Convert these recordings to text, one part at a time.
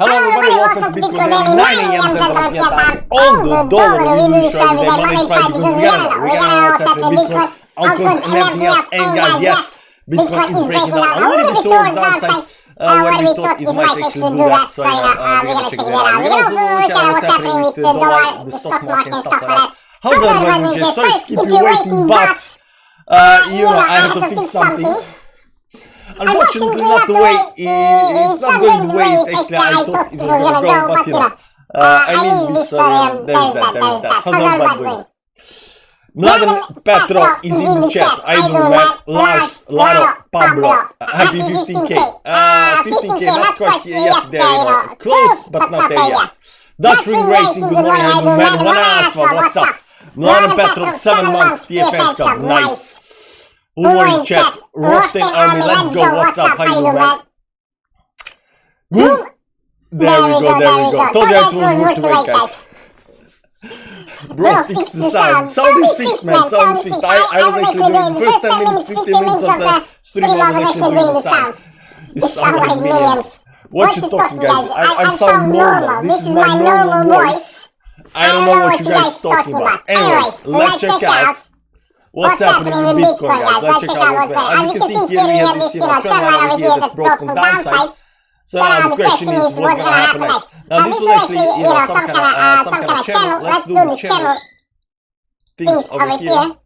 Hello everybody, welcome to Bitcoin Daily 9 AM Central European time on the dollar review show every day, Monday to Friday, because we gotta know what's happening with Bitcoin, altcoins and everything else. And guys, yes, Bitcoin is breaking down a little bit towards the downside, where we thought it might actually do that, so we're gonna check that out. We're also looking at what's happening with the dollar, the stock market and stuff like that. How's everybody? Just sorry to keep you waiting, but you know, I had to fix something. Unfortunately, not the way it's not going the way actually I thought it was gonna go, but you know, I mean this, there's that. How's everybody doing? Mladen Petro is in the chat. I do, man. Lars, Laro, Pablo, happy 15k. 15k, not quite yet there, you know. Close, but not there yet. Dutch Ring Racing, good morning, I do, man. Wanasva, what's up? Mladen Petro, 7 months, TFN Cup, nice. Who are in chat? Roasting Army, let's go. What's up? How you doing, man? Boom! There we go. Told you it was worth to wait, guys. Bro, fix the sound. Sound is fixed, man. Sound is fixed. I was actually doing the first 10 minutes, 15 minutes of the stream. I was actually doing the sound. You sound like millions. What you talking, guys? I sound normal. This is my normal voice. I don't know what you guys talking about. Anyways, let's check out what's happening with Bitcoin, guys. Let's check out what's happening. As you can see here, we have this trend line over here that broke from downside. So now the question is what's gonna happen next. Now this was actually, you know, some kind of channel. Let's do the channel things over here.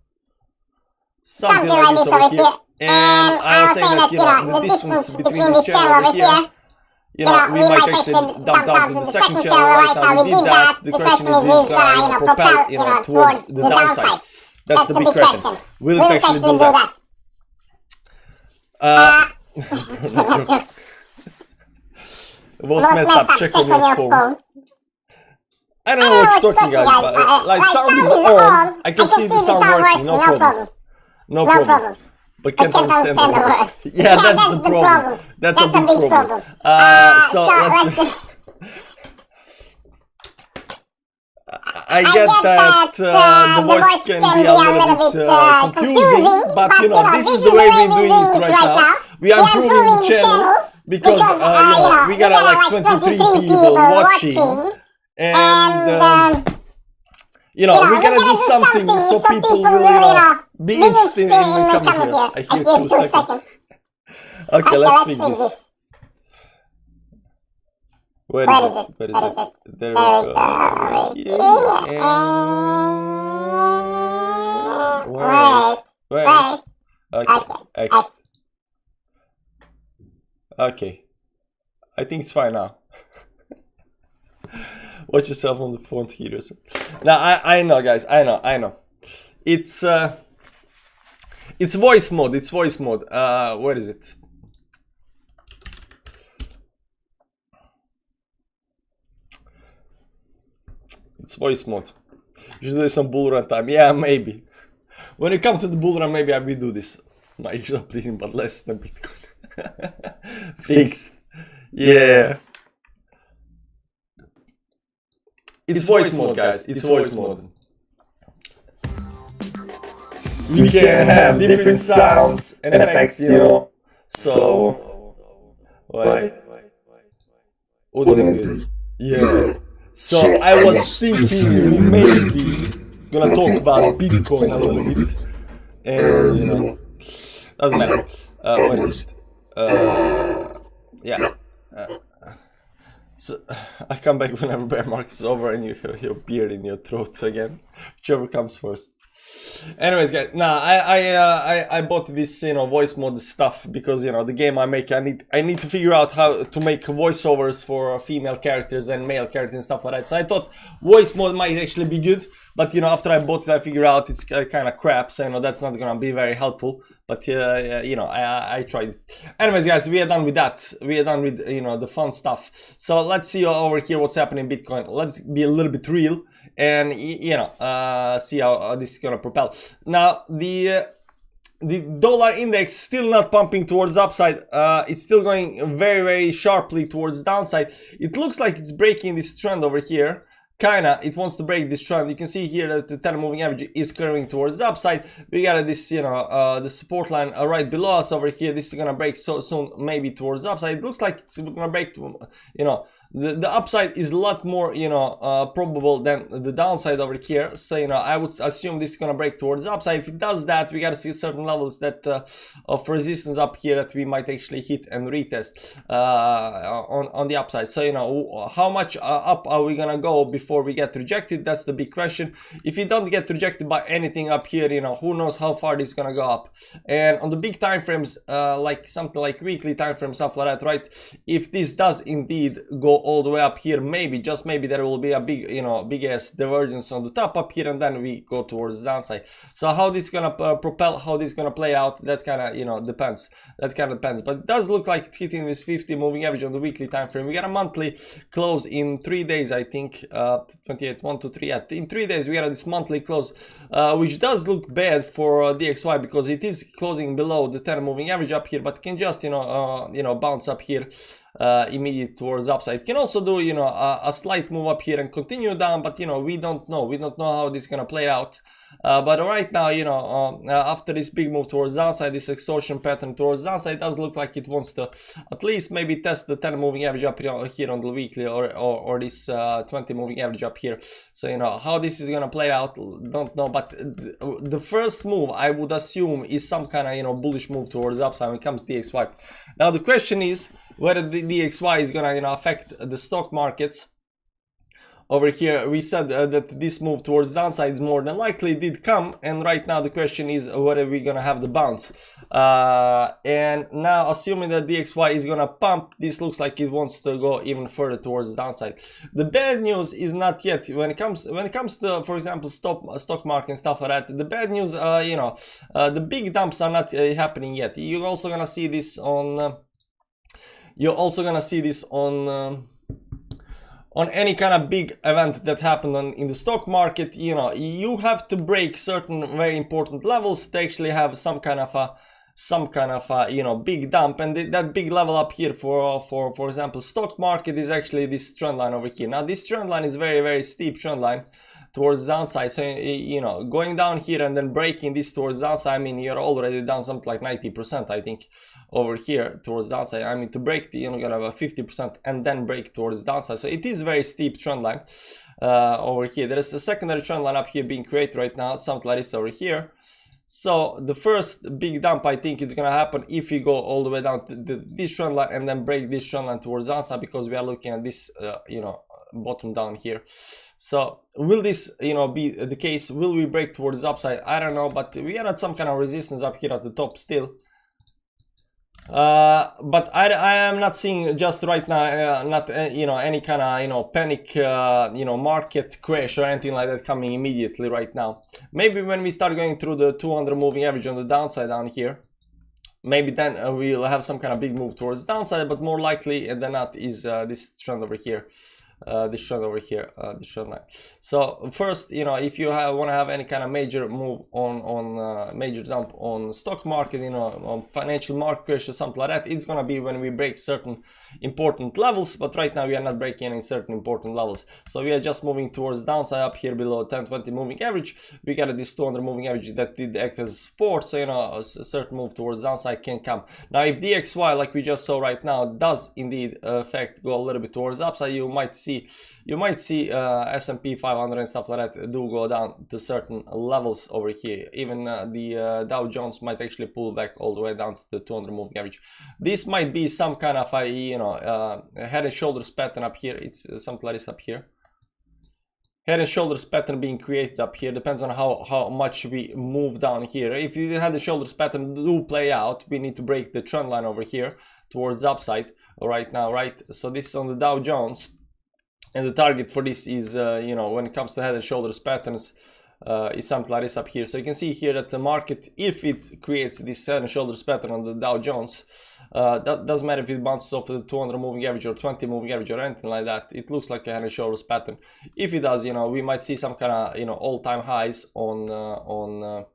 Something like this over here. And I was saying that, you know, the distance between this channel over here, you know, we might actually dump down to the second channel right now. We did that. The question is gonna, you know, propel, you know, towards the downside. That's the big question. Will it actually do that? It was messed up. Check on your phone. I don't know what you're talking, guys, but like sound is on. I can see the sound working. No problem. No problem. But can't understand the word. Yeah, that's the problem. That's a big problem. So let's. I get that the voice can be a little bit confusing, but you know, this is the way we're doing it right now. We are improving the channel because you know, we got like 23 people watching, and you know, we gotta do something so people will, you know, be interested in coming here. I hear 2 seconds. Okay, let's fix this. Where is it? There we go. Wait. Okay. Okay. I think it's fine now. Watch yourself on the phone here. Now I know, guys. I know. It's voice mode. Where is it? It's voice mode. Usually there's some bull run time. Yeah, maybe. When you come to the bull run, maybe I will do this. My usual bleeding, but less than Bitcoin. Fixed. Yeah. It's voice mode, guys. It's voice mode. We can have different sounds and effects, you know. So, wait. Oh, that is good. Yeah. So I was thinking we may be gonna talk about Bitcoin a little bit, and you know, doesn't matter. What is it? Yeah. So I come back whenever bear market is over and you have your beard in your throat again, whichever comes first. Anyways, guys, nah, I bought this, you know, voice mode stuff because, you know, the game I make, I need to figure out how to make voiceovers for female characters and male characters and stuff like that. So I thought voice mode might actually be good, but you know, after I bought it, I figured out it's kind of crap. So you know, that's not gonna be very helpful. But you know, I tried it. Anyways, guys, we are done with that. We are done with, you know, the fun stuff. So let's see over here what's happening in Bitcoin. Let's be a little bit real and you know, see how this is gonna propel. Now the dollar index still not pumping towards upside. It's still going very sharply towards downside. It looks like it's breaking this trend over here. Kinda, it wants to break this trend. You can see here that the 10 moving average is curving towards the upside. We got this, you know, the support line right below us over here. This is gonna break so soon, maybe towards the upside. It looks like it's gonna break, you know, the upside is a lot more, you know, probable than the downside over here. So, you know, I would assume this is gonna break towards the upside. If it does that, we gotta see certain levels that of resistance up here that we might actually hit and retest on the upside. So, you know, how much up are we gonna go before we get rejected? That's the big question. If you don't get rejected by anything up here, you know, who knows how far this is gonna go up. And on the big time frames, like something like weekly time frame, stuff like that, right? If this does indeed go all the way up here, maybe, just maybe, there will be a big, you know, big ass divergence on the top up here, and then we go towards the downside. So how this is gonna propel, how this is gonna play out, that kind of, you know, depends. That kind of depends. But it does look like it's hitting this 50 moving average on the weekly time frame. We got a monthly close in 3 days, I think. 28, 1, 2, 3. In 3 days we got this monthly close, which does look bad for DXY because it is closing below the 10 moving average up here, but can just, you know, bounce up here immediate towards upside. It can also do, you know, a slight move up here and continue down, but, you know, we don't know how this is gonna play out. But right now, you know, after this big move towards downside, this extortion pattern towards downside, does look like it wants to at least maybe test the 10 moving average up here on the weekly, or this 20 moving average up here. So, you know, how this is gonna play out, don't know. But the first move, I would assume, is some kind of, you know, bullish move towards upside when it comes to DXY. Now the question is whether the DXY is gonna, you know, affect the stock markets. Over here we said that this move towards downside is more than likely did come, and right now the question is whether we're gonna have the bounce. And now, assuming that DXY is gonna pump, this looks like it wants to go even further towards the downside. The bad news is not yet when it comes to, for example, stock market and stuff like that. The bad news, you know, the big dumps are not happening yet. You're also gonna see this on on any kind of big event that happened in the stock market. You know, you have to break certain very important levels to actually have some kind of a you know, big dump. And that big level up here for example stock market is actually this trend line over here. Now this trend line is very, very steep trend line towards downside. So, you know, going down here and then breaking this towards downside, I mean, you're already down something like 90%, I think, over here towards downside. I mean, to break the, you know, gonna have a 50% and then break towards downside. So it is very steep trend line over here. There is a secondary trend line up here being created right now, something like this over here. So the first big dump, I think, is gonna happen if we go all the way down to this trend line and then break this trend line towards downside, because we are looking at this, you know, bottom down here. So will this, you know, be the case? Will we break towards the upside? I don't know, but we are at some kind of resistance up here at the top still. But I am not seeing just right now, you know, any kind of, you know, panic, you know, market crash or anything like that coming immediately right now. Maybe when we start going through the 200 moving average on the downside down here, maybe then we'll have some kind of big move towards downside. But more likely than not is this trend over here. This trend over here, this trend line. So first, you know, if you want to have any kind of major move on major dump on stock market, you know, on financial market crash or something like that, it's gonna be when we break certain important levels. But right now we are not breaking any certain important levels, so we are just moving towards downside up here below 10-20 moving average. We got this 200 moving average that did act as support, so, you know, a certain move towards downside can come. Now if DXY, like we just saw right now, does indeed affect go a little bit towards upside, you might see S&P 500 and stuff like that do go down to certain levels over here. Even the Dow Jones might actually pull back all the way down to the 200 moving average. This might be some kind of a, you know, head and shoulders pattern up here. It's something like this up here. Head and shoulders pattern being created up here. Depends on how much we move down here. If the head and shoulders pattern do play out, we need to break the trend line over here towards the upside right now, right? So this is on the Dow Jones. And the target for this is, you know, when it comes to head and shoulders patterns, is something like this up here. So you can see here that the market, if it creates this head and shoulders pattern on the Dow Jones, that doesn't matter if it bounces off the 200 moving average or 20 moving average or anything like that. It looks like a head and shoulders pattern. If it does, you know, we might see some kind of, you know, all-time highs on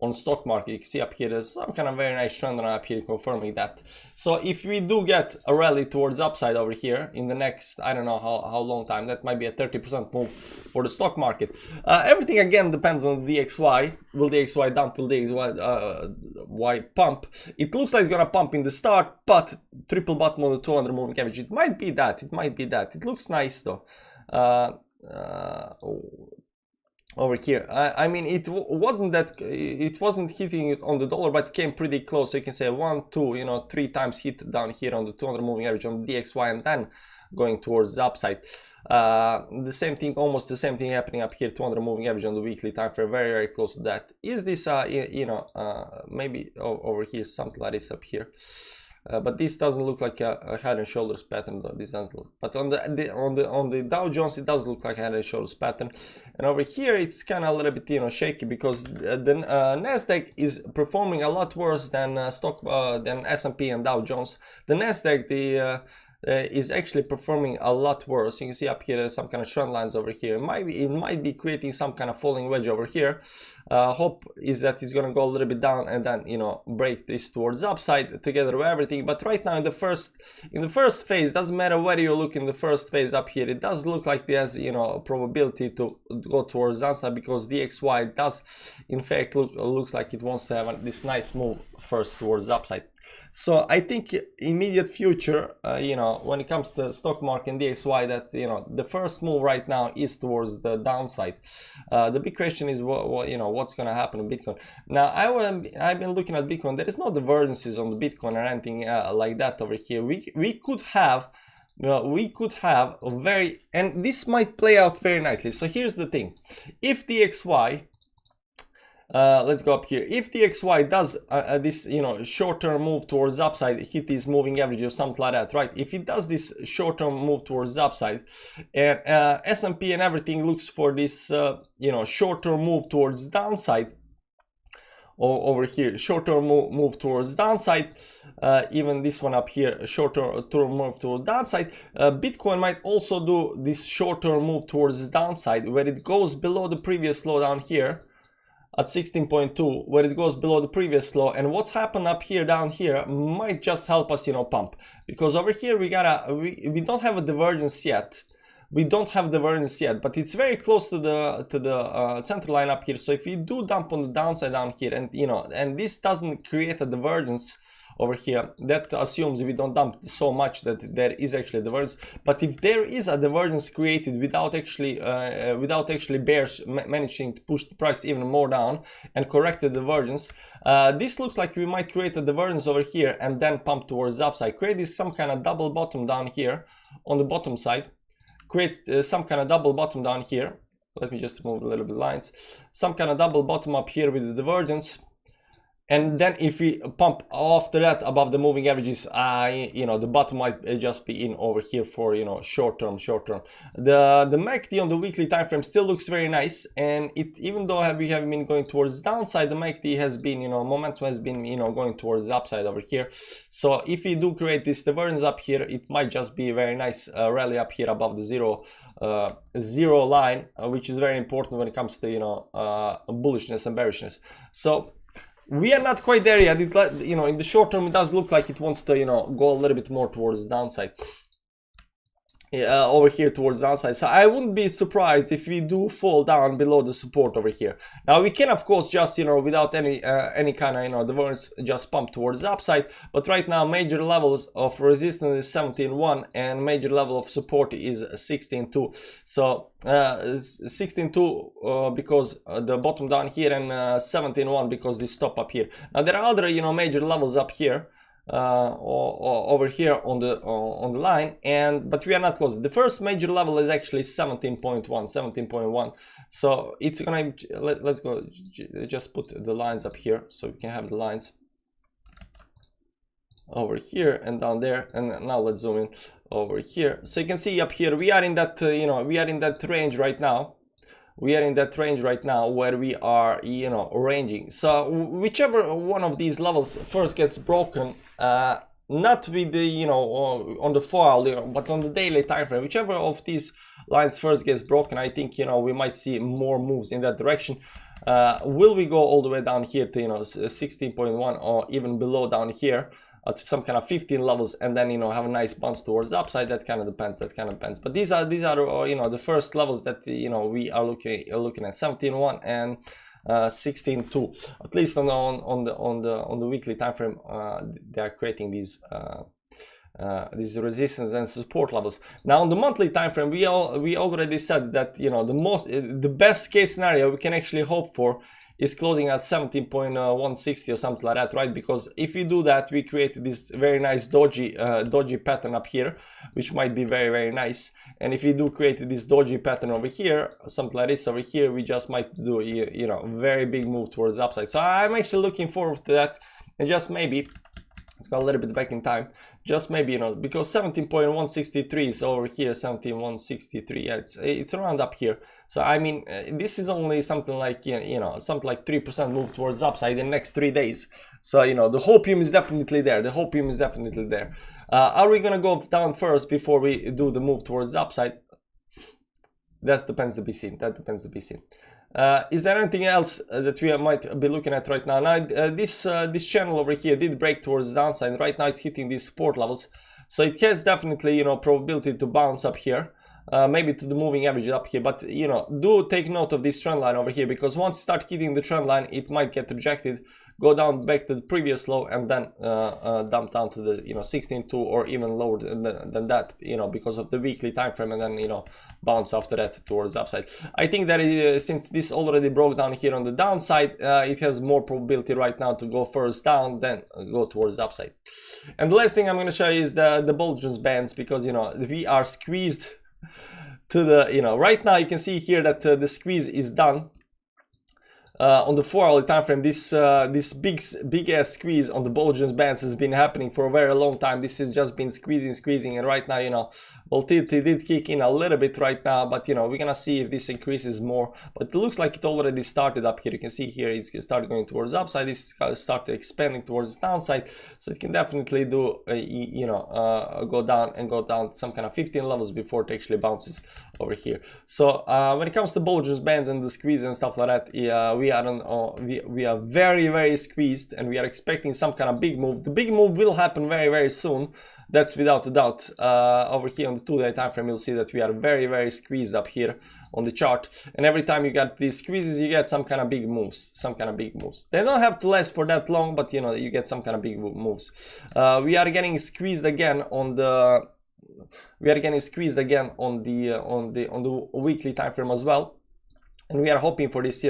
on stock market. You can see up here there's some kind of very nice trend line up here confirming that. So if we do get a rally towards upside over here in the next, I don't know how long time, that might be a 30% move for the stock market. Everything again depends on the DXY. Will the DXY dump? Will the DXY pump? It looks like it's gonna pump in the start, but triple bottom on the 200 moving average. It might be that. It might be that. It looks nice though. Over here, I mean, it wasn't hitting it on the dollar, but it came pretty close. So you can say 1, 2, you know, 3 times hit down here on the 200 moving average on the DXY, and then going towards the upside. The same thing, almost the same thing happening up here, 200 moving average on the weekly time frame, very close to that. Is this you know, maybe over here something like this up here? But this doesn't look like a head and shoulders pattern though. This doesn't look, but on the Dow Jones it does look like a head and shoulders pattern, and over here it's kind of a little bit, you know, shaky, because the Nasdaq is performing a lot worse than than S&P and Dow Jones. The Nasdaq is actually performing a lot worse. You can see up here there's some kind of trend lines over here. It might be creating some kind of falling wedge over here. Hope is that it's gonna go a little bit down and then, you know, break this towards upside together with everything. But right now in the first phase, doesn't matter where you look in the first phase up here, it does look like there's, you know, a probability to go towards downside, because DXY does in fact looks like it wants to have this nice move first towards upside. So I think immediate future, you know, when it comes to stock market and DXY, that, you know, the first move right now is towards the downside. The big question is what you know, what's going to happen to Bitcoin. Now I've been looking at Bitcoin. There is no divergences on the Bitcoin or anything like that over here. We could have a very, and this might play out very nicely. So here's the thing: if DXY, let's go up here. If the DXY does this, you know, short-term move towards upside, hit this moving average or something like that, right? If it does this short-term move towards upside, and S&P and everything looks for this, you know, short-term move towards downside, or over here, short-term move towards downside, even this one up here, short-term move towards downside, Bitcoin might also do this short-term move towards downside, where it goes below the previous low down here at 16.2, where it goes below the previous low. And what's happened up here down here might just help us, you know, pump, because over here we don't have a divergence yet. We don't have divergence yet, but it's very close to the center line up here. So if we do dump on the downside down here, and, you know, and this doesn't create a divergence over here, that assumes we don't dump so much that there is actually a divergence. But if there is a divergence created without actually bears managing to push the price even more down and correct the divergence, this looks like we might create a divergence over here and then pump towards the upside, create this some kind of double bottom down here on the bottom side, create some kind of double bottom down here. Let me just remove a little bit lines. Some kind of double bottom up here with the divergence. And then if we pump after that above the moving averages, you know, the bottom might just be in over here for, you know, short term. The MACD on the weekly time frame still looks very nice, and it, even though we have been going towards the downside, the MACD has been, you know, momentum has been, you know, going towards the upside over here. So if we do create this divergence up here, it might just be a very nice rally up here above the zero line, which is very important when it comes to, you know, bullishness and bearishness. So we are not quite there yet. It, you know, in the short term, it does look like it wants to, you know, go a little bit more towards the downside. Over here towards the downside. So I wouldn't be surprised if we do fall down below the support over here. Now we can of course just, you know, without any kind of, you know, divergence, just pump towards the upside. But right now major levels of resistance is 17.1 and major level of support is 16.2. So 16.2 because the bottom down here, and 17.1 because this stop up here. Now there are other, you know, major levels up here. Over here on the line, but we are not close. The first major level is actually 17.1. So it's gonna, let's go just put the lines up here so we can have the lines over here and down there. And now let's zoom in over here, so you can see up here we are in that you know, we are in that range right now. We are in that range right now where we are, you know, ranging. So whichever one of these levels first gets broken, not with the, you know, on the 4 hour, you know, but on the daily time frame, whichever of these lines first gets broken, I think, you know, we might see more moves in that direction. Will we go all the way down here to 16.1 or even below down here at some kind of 15 levels, and then have a nice bounce towards the upside? That kind of depends. But these are the first levels that we are looking at: 17.1 and 16.2. At least on the weekly time frame, they are creating these resistance and support levels. Now on the monthly time frame, we already said that the best case scenario we can actually hope for is closing at 17.160 or something like that, right? Because if we do that, we create this very nice doji pattern up here, which might be very, very nice. And if we do create this doji pattern over here, something like this over here, we just might do a very big move towards the upside. So I'm actually looking forward to that. And just maybe, let's go a little bit back in time, just maybe, because 17.163 is over here, 17.163, yeah, it's around up here. So I mean, this is only something like something like 3% move towards the upside in the next 3 days. So the hopium is definitely there. Are we gonna go down first before we do the move towards the upside? That depends to be seen. Is there anything else that we might be looking at right now? Now this channel over here did break towards the downside. Right now it's hitting these support levels, so it has definitely probability to bounce up here, maybe to the moving average up here. But do take note of this trend line over here, because once you start hitting the trend line, it might get rejected, go down back to the previous low, and then dump down to the 16.2 or even lower than that, because of the weekly time frame, and then bounce after that towards the upside. I think that since this already broke down here on the downside, it has more probability right now to go first down than go towards the upside. And the last thing I'm going to show you is the Bollinger Bands, because we are squeezed to the right now. You can see here that the squeeze is done. On the 4-hourly time frame, this big ass squeeze on the Bollinger Bands has been happening for a very long time. This has just been squeezing, and right now volatility did kick in a little bit right now, but we're gonna see if this increases more. But it looks like it already started up here. You can see here it's started going towards the upside. This started expanding towards the downside, so it can definitely do go down some kind of 15 levels before it actually bounces over here. So when it comes to Bollinger Bands and the squeeze and stuff like that, we are very, very squeezed, and we are expecting some kind of big move. The big move will happen very, very soon. That's without a doubt. Over here on the 2-day time frame, you'll see that we are very, very squeezed up here on the chart. And every time you get these squeezes, you get some kind of big moves. They don't have to last for that long, but you get some kind of big moves. We are getting squeezed again on the weekly time frame as well, and we are hoping for this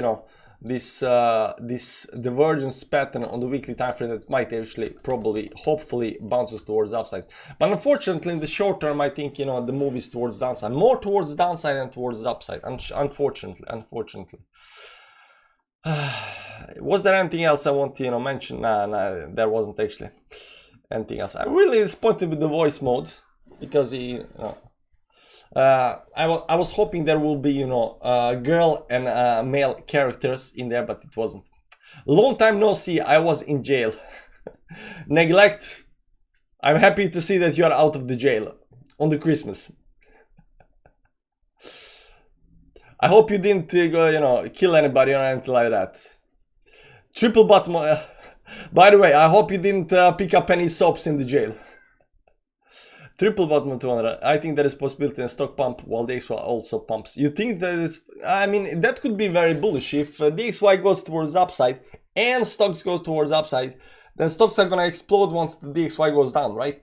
this divergence pattern on the weekly time frame that might actually hopefully bounces towards the upside. But unfortunately in the short term, I think the move is towards downside, more towards downside than towards the upside, unfortunately. Was there anything else I want to mention? Nah, there wasn't actually anything else. I'm really disappointed with the voice mode, because I was hoping there will be girl and male characters in there, but it wasn't. Long time no see. I was in jail. Neglect, I'm happy to see that you are out of the jail on the Christmas. I hope you didn't go kill anybody or anything like that. Triple bottom. By the way, I hope you didn't pick up any soaps in the jail. Triple bottom 200. I think there is possibility in stock pump while the DXY also pumps. You think that is? I mean, that could be very bullish. If DXY goes towards the upside and stocks goes towards the upside, then stocks are gonna explode once the DXY goes down, right?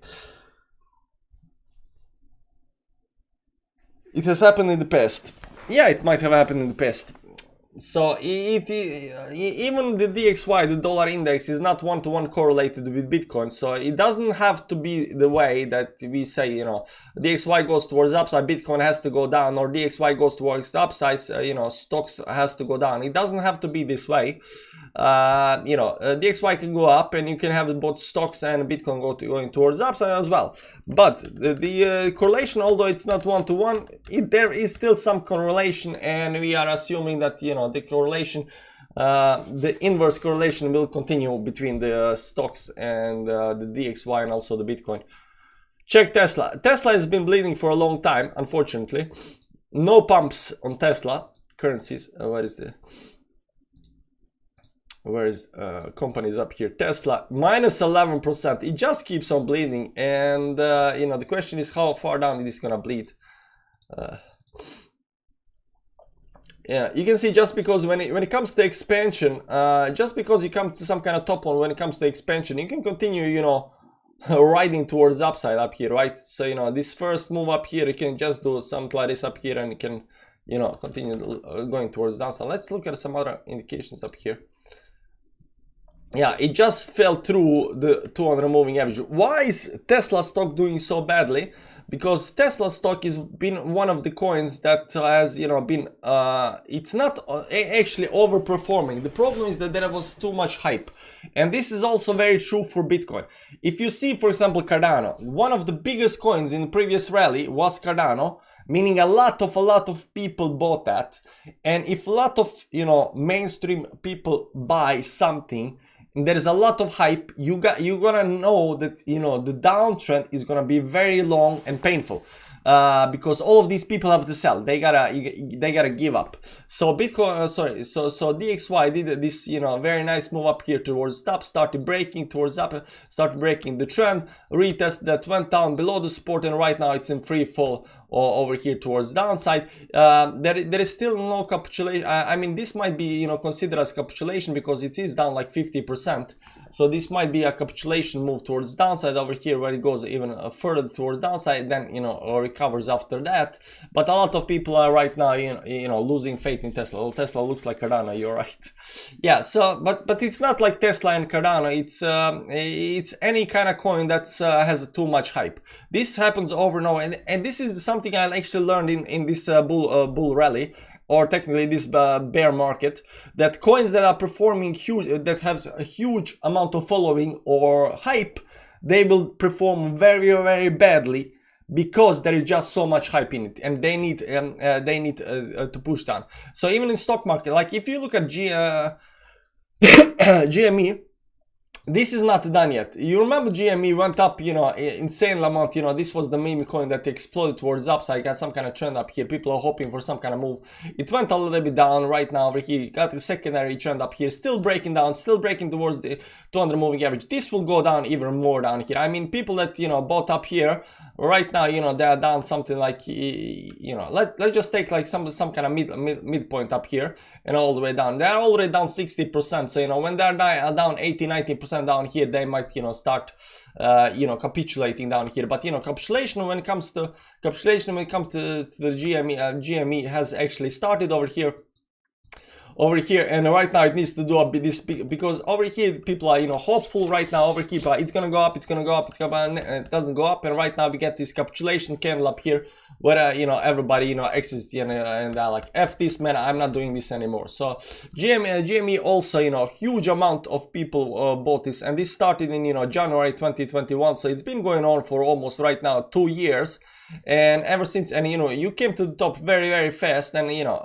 It has happened in the past. Yeah, it might have happened in the past. So even the DXY, the dollar index, is not one-to-one correlated with Bitcoin. So it doesn't have to be the way that we say, DXY goes towards upside, Bitcoin has to go down, or DXY goes towards the upside, stocks has to go down. It doesn't have to be this way. DXY can go up, and you can have both stocks and Bitcoin going towards the upside as well. But the correlation, although it's not one-to-one, there is still some correlation, and we are assuming that the correlation, the inverse correlation will continue between the stocks and the DXY and also the Bitcoin. Check Tesla. Tesla has been bleeding for a long time, unfortunately. No pumps on Tesla currencies. What is the whereas companies up here, Tesla minus 11%. It just keeps on bleeding, and you know, the question is how far down it is gonna bleed. Yeah, you can see just because when it comes to expansion, just because you come to some kind of top one when it comes to expansion, you can continue, you know, riding towards upside up here, right? So, you know, this first move up here, you can just do something like this up here, and you can, you know, continue going towards downside. Let's look at some other indications up here. Yeah, it just fell through the 200 moving average. Why is Tesla stock doing so badly? Because Tesla stock has been one of the coins that has, you know, been, it's not actually overperforming. The problem is that there was too much hype. And this is also very true for Bitcoin. If you see, for example, Cardano, one of the biggest coins in the previous rally was Cardano, meaning a lot of people bought that. And if a lot of, you know, mainstream people buy something, and there is a lot of hype, you're gonna know that, you know, the downtrend is gonna be very long and painful, because all of these people have to sell. They gotta give up. So Bitcoin, so DXY did this, you know, very nice move up here towards top, started breaking towards up, started breaking the trend, retest that went down below the support, and right now it's in free fall over here towards downside. There is still no capitulation. I mean, this might be, you know, considered as capitulation because it is down like 50%. So this might be a capitulation move towards downside over here, where it goes even further towards downside, then, you know, recovers after that. But a lot of people are right now, you know, losing faith in Tesla. Well, Tesla looks like Cardano, you're right. Yeah, so but it's not like Tesla and Cardano. It's any kind of coin that has too much hype. This happens over and over, and this is something I actually learned in this bull rally, or technically this bear market, that coins that are performing huge, that has a huge amount of following or hype, they will perform very badly, because there is just so much hype in it, and they need to push down. So even in stock market, like if you look at GME, this is not done yet. You remember GME went up, you know, insane amount. You know, this was the meme coin that exploded towards upside, got some kind of trend up here. People are hoping for some kind of move. It went a little bit down right now over here. Got the secondary trend up here, still breaking down, still breaking towards the 200 moving average. This will go down even more down here. I mean, people that, you know, bought up here right now, you know, they are down something like, you know, let's just take like some kind of midpoint up here and all the way down. They're already down 60%. So, you know, when they're down 80-90% down here, they might, you know, start you know, capitulating down here. But, you know, capitulation when it comes to the GME has actually started over here, and right now it needs to do a bit this, because over here people are, you know, hopeful right now over here, it's gonna go up, and it doesn't go up, and right now we get this capitulation candle up here where you know, everybody, you know, exits, and they're like, F this, man, I'm not doing this anymore. So GME also, you know, huge amount of people bought this, and this started in, you know, January 2021, so it's been going on for almost right now 2 years. And ever since, and you know, you came to the top very fast, and you know,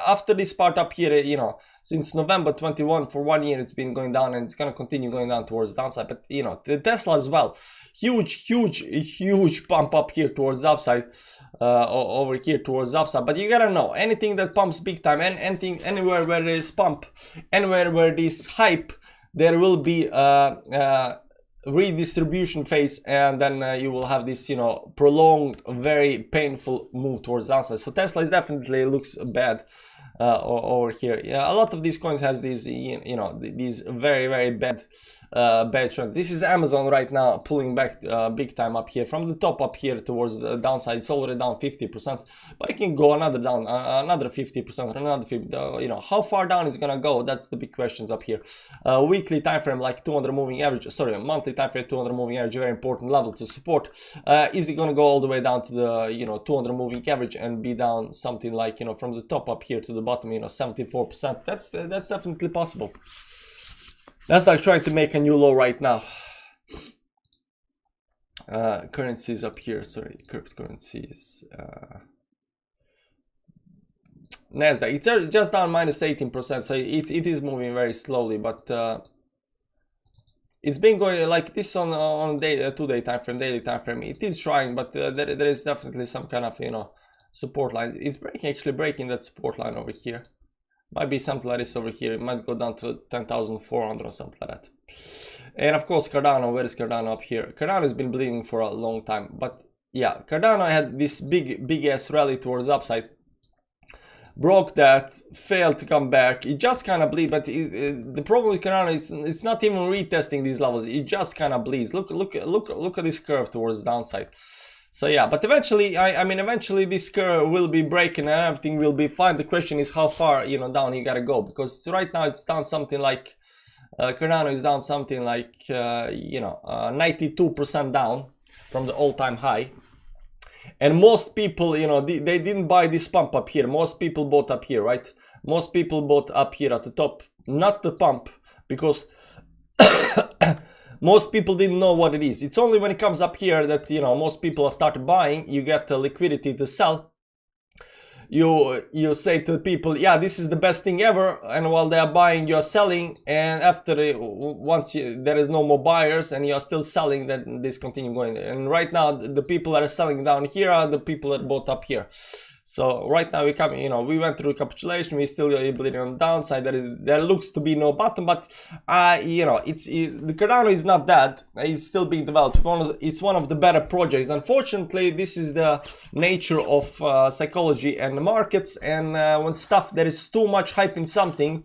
after this part up here, you know, since November 21 for 1 year it's been going down, and it's gonna continue going down towards downside. But you know, the Tesla as well, huge pump up here towards upside, over here towards upside. But you gotta know, anything that pumps big time, and anything, anywhere where there is pump, anywhere where this hype, there will be redistribution phase, and then you will have this, you know, prolonged, very painful move towards downside. So Tesla is definitely looks bad over here. Yeah, a lot of these coins has these, you know, these very bad trend. This is Amazon right now pulling back big time up here from the top up here towards the downside. It's already down 50%, but it can go another down, another 50%, another 50. You know, how far down is gonna go? That's the big questions up here. Weekly time frame, like 200 moving average, sorry, monthly time frame, 200 moving average, very important level to support. Is it gonna go all the way down to the, you know, 200 moving average and be down something like, you know, from the top up here to the bottom, you know, 74%? That's definitely possible. That's like trying to make a new low right now. Currencies up here, sorry, cryptocurrencies. Nasdaq, it's just down minus 18%, so it is moving very slowly, but it's been going like this on day, 2-day time frame, daily time frame. It is trying, but there is definitely some kind of, you know, support line. It's actually breaking that support line over here. Might be something like this over here. It might go down to 10,400 or something like that. And of course Cardano, where is Cardano up here? Cardano has been bleeding for a long time, but yeah, Cardano had this big ass rally towards upside, broke that, failed to come back. It just kind of bleeds, but the problem with Cardano is it's not even retesting these levels. It just kind of bleeds. Look at this curve towards the downside. So yeah, but eventually, I mean, eventually this curve will be breaking and everything will be fine. The question is how far, you know, down you gotta go, because right now it's down something like Cardano is down something like you know, 92% down from the all-time high. And most people, you know, they didn't buy this pump up here. Most people bought up here, right? Most people bought up here at the top, not the pump, because most people didn't know what it is. It's only when it comes up here that, you know, most people start buying. You get the liquidity to sell. You say to people, yeah, this is the best thing ever, and while they are buying, you are selling, and after there is no more buyers and you are still selling, then this continue going. And right now the people that are selling down here are the people that bought up here. So right now we come, you know, we went through capitulation, we still bleeding on the downside. There looks to be no bottom, but you know, the Cardano is not dead. It's still being developed. It's one of the better projects. Unfortunately, this is the nature of psychology and the markets, and when stuff there is too much hype in something,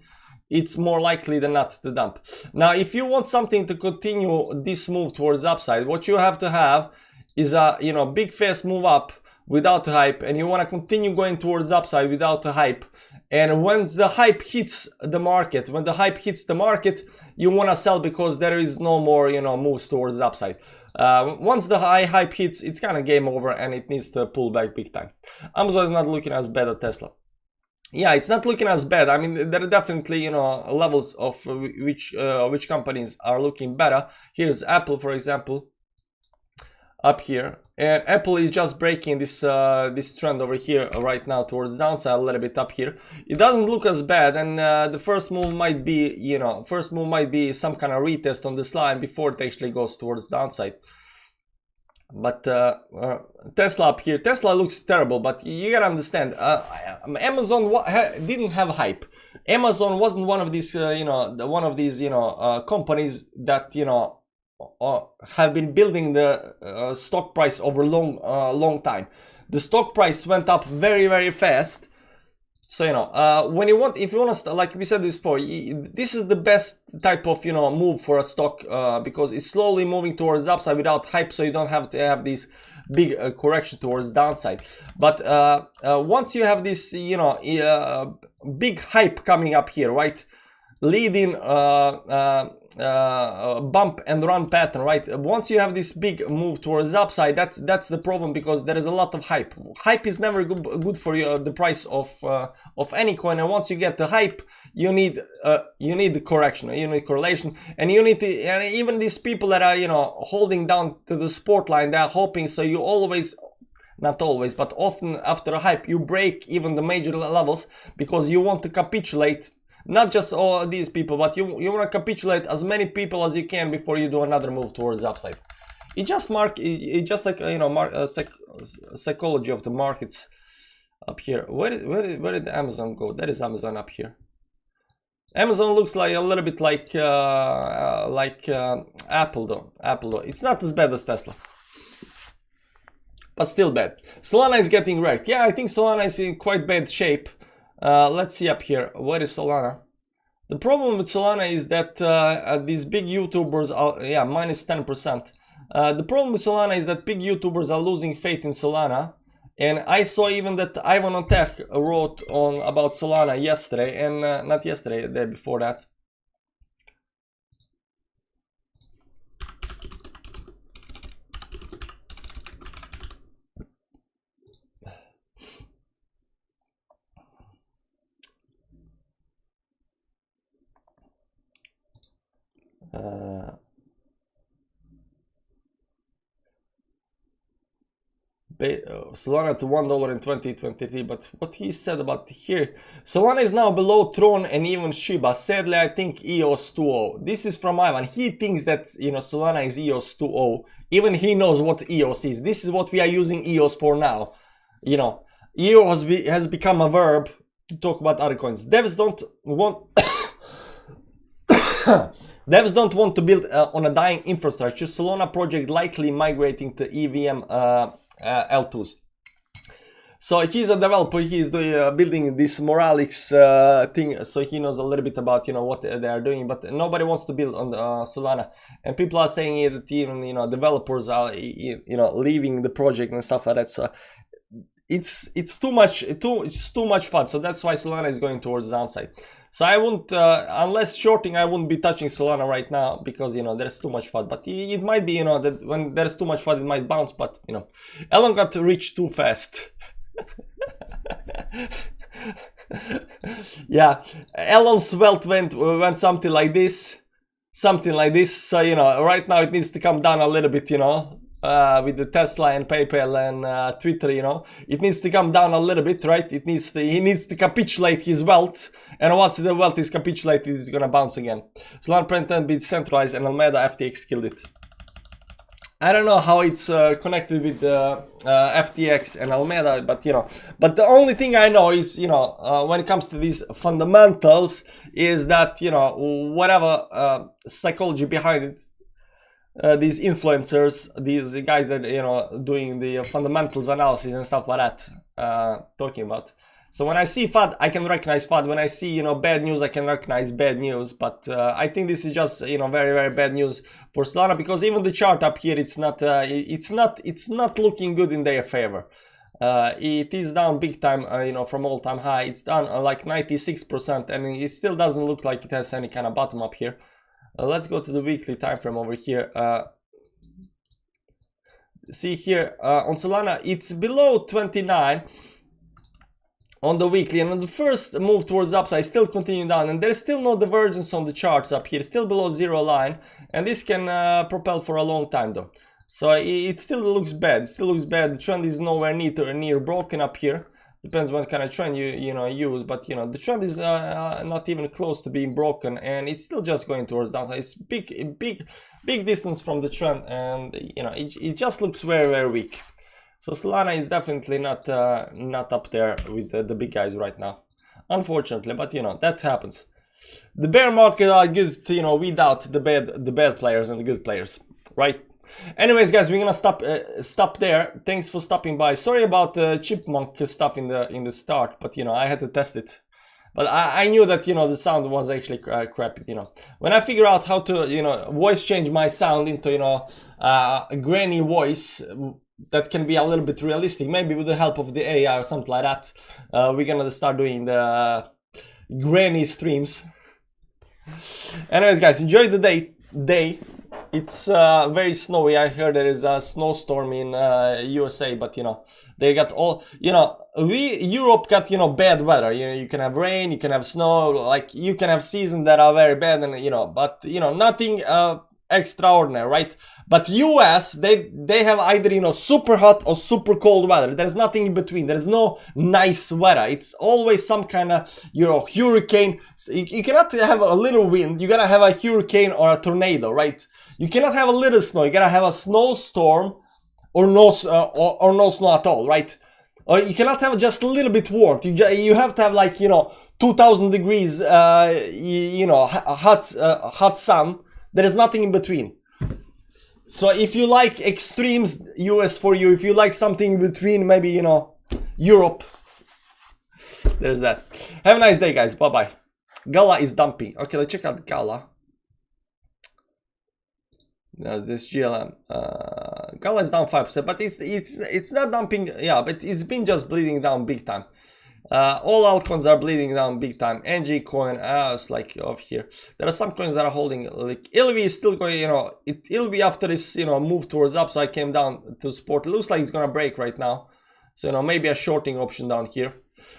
it's more likely than not to dump. Now, if you want something to continue this move towards upside, what you have to have is a, you know, big fast move up without hype, and you want to continue going towards upside without the hype. And when the hype hits the market, you want to sell because there is no more, you know, moves towards the upside. Once the high hype hits, it's kind of game over and it needs to pull back big time. Amazon is not looking as bad as Tesla. Yeah, it's not looking as bad. I mean, there are definitely, you know, levels of which companies are looking better. Here's Apple, for example, up here, and Apple is just breaking this this trend over here right now towards downside a little bit up here. It doesn't look as bad, and the first move might be, you know, some kind of retest on this line before it actually goes towards downside. But Tesla up here, Tesla looks terrible, but you gotta understand, Amazon didn't have hype. Amazon wasn't one of these, you know, companies that, you know, have been building the stock price over long time. The stock price went up very fast. So, you know, if you want to, like we said this before, this is the best type of, you know, move for a stock, because it's slowly moving towards the upside without hype, so you don't have to have these big correction towards downside. But once you have this, you know, big hype coming up here, right, leading bump and run pattern, right? Once you have this big move towards the upside, that's the problem, because there is a lot of hype. Hype is never good for you, the price of any coin. And once you get the hype, you need the correction, you need correlation, and you need to, and even these people that are, you know, holding down to the support line, they're hoping, so you always, not always, but often after a hype, you break even the major levels, because you want to capitulate. Not just all these people, but you want to capitulate as many people as you can before you do another move towards the upside. It just like, you know, psychology of the markets up here. Where did Amazon go? That is Amazon up here. Amazon looks like a little bit like Apple though. It's not as bad as Tesla, but still bad. Solana is getting wrecked. Yeah, I think Solana is in quite bad shape. Let's see up here. What is Solana? The problem with Solana is that these big YouTubers are, yeah, minus 10%. The problem with Solana is that big YouTubers are losing faith in Solana. And I saw even that Ivan on Tech wrote about Solana yesterday, and not yesterday, the day before that. Solana to $1 in 2023, but what he said about here, Solana is now below Tron and even Shiba. Sadly, I think EOS 2.0. This is from Ivan. He thinks that, you know, Solana is EOS 2.0. Even he knows what EOS is. This is what we are using EOS for now. You know, EOS has become a verb. to talk about other coins. Devs don't want devs don't want to build on a dying infrastructure. Solana project likely migrating to EVM L2s. So he's a developer. He's building this Moralix thing, so he knows a little bit about what they are doing. But nobody wants to build on Solana, and people are saying that even developers are leaving the project and stuff like that. So it's too much fun. So that's why Solana is going towards the downside. So I wouldn't, unless shorting, I wouldn't be touching Solana right now because there's too much fun. But it might be that when there's too much fun, it might bounce. But Elon got rich too fast. Yeah, Elon's wealth went something like this. So right now it needs to come down a little bit, with the Tesla and PayPal and Twitter, it needs to come down a little bit, right? He needs to capitulate his wealth, and once the wealth is capitulated, it's gonna bounce again. Solana pretend be decentralized, and Alameda FTX killed it. I don't know how it's connected with FTX and Alameda, but the only thing I know is, when it comes to these fundamentals, is that, whatever psychology behind it, these influencers, these guys that, doing the fundamentals analysis and stuff like that, talking about. So when I see FUD, I can recognize FUD. When I see, bad news, I can recognize bad news. But I think this is just, very, very bad news for Solana, because even the chart up here, it's not looking good in their favor. It is down big time, from all-time high. It's down like 96%, and it still doesn't look like it has any kind of bottom up here. Let's go to the weekly time frame over here. See here on Solana, it's below 29. On the weekly, and on the first move towards the upside, still continuing down, and there's still no divergence on the charts up here, still below zero line, and this can propel for a long time though. So it still looks bad. The trend is nowhere near broken up here. Depends what kind of trend you use, but the trend is not even close to being broken, and it's still just going towards downside. It's big distance from the trend, and it just looks very, very weak. So Solana is definitely not up there with the big guys right now, unfortunately. But that happens. The bear market are good to weed out the bad players and the good players, right? Anyways, guys, we're gonna stop there. Thanks for stopping by. Sorry about the chipmunk stuff in the start, but I had to test it. But I knew that the sound was actually crappy. When I figure out how to voice change my sound into a granny voice that can be a little bit realistic, maybe with the help of the AI or something like that, we're gonna start doing the granny streams. Anyways, guys, enjoy the day. It's very snowy. I heard there is a snowstorm in USA, but they got all Europe got bad weather. You can have rain, you can have snow, like you can have seasons that are very bad, and but nothing extraordinary, right? But US, they have either super hot or super cold weather. There's nothing in between. There's no nice weather. It's always some kind of hurricane. You cannot have a little wind. You gotta have a hurricane or a tornado, right? You cannot have a little snow. You gotta have a snowstorm or no snow at all, right? Or you cannot have just a little bit warm. You have to have like 2000 degrees hot sun. There is nothing in between. So if you like extremes, US for you. If you like something in between, maybe Europe. There's that. Have a nice day, guys. Bye bye. Gala is dumping. Okay, let's check out Gala. This GLM. Gala is down 5%, but it's not dumping. Yeah, but it's been just bleeding down big time. All altcoins are bleeding down big time. NG coin, it's like over here. There are some coins that are holding, like ILV is still going, ILV after this, move towards up, so I came down to support. It looks like it's gonna break right now. So, maybe a shorting option down here.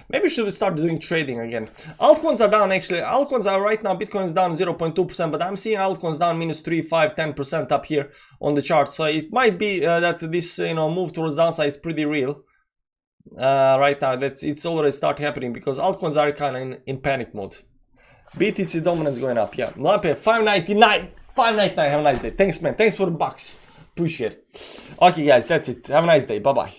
Maybe should we start doing trading again? Altcoins are down actually. Altcoins are right now, Bitcoin is down 0.2%, but I'm seeing altcoins down minus 3, 5, 10% up here on the chart. So it might be that this, move towards downside is pretty real. Right now it's already start happening because altcoins are kind of in panic mode. BTC dominance going up. Yeah, Lampe 599. Have a nice day. Thanks, man. Thanks for the bucks. Appreciate it. Okay, guys, that's it. Have a nice day. Bye bye.